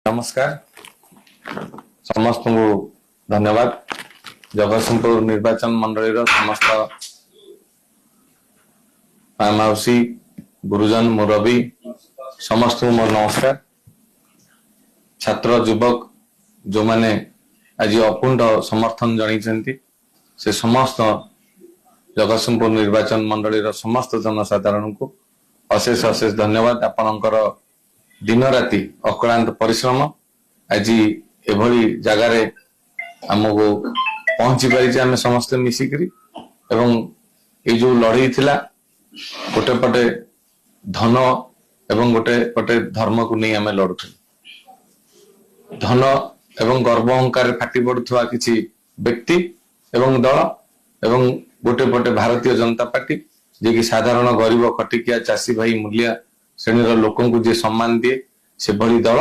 नमस्कार समस्त को धन्यवाद। जगतसिंहपुर निर्वाचन मंडली समस्त माउसी गुरुजन मुरबी समस्त को मोर नमस्कार। छात्र युवक जो माने आज अकुंठ समर्थन जन से समस्त जगतसिंहपुर निर्वाचन मंडली समस्त जनसाधारण को अशेष अशेष धन्यवाद। आपणकर दिन राति अक्लांत परिश्रम आज एभली जगार आमको पहुंची पारी आम समस्ते मिसिकी एवं ये जो लड़ई थिला गोटे पटे धन एवं गोटे पटे धर्म को नहीं आम लड़ू धन एवं गर्व अहंकार फाटी पड़ुवा किसी व्यक्ति एवं दल एवं गोटे पटे भारतीय जनता पार्टी जे कि साधारण गरीब खटिकिया चाषी भाई मूलिया श्रेणी लोक जे सम्मान दिए से भली दल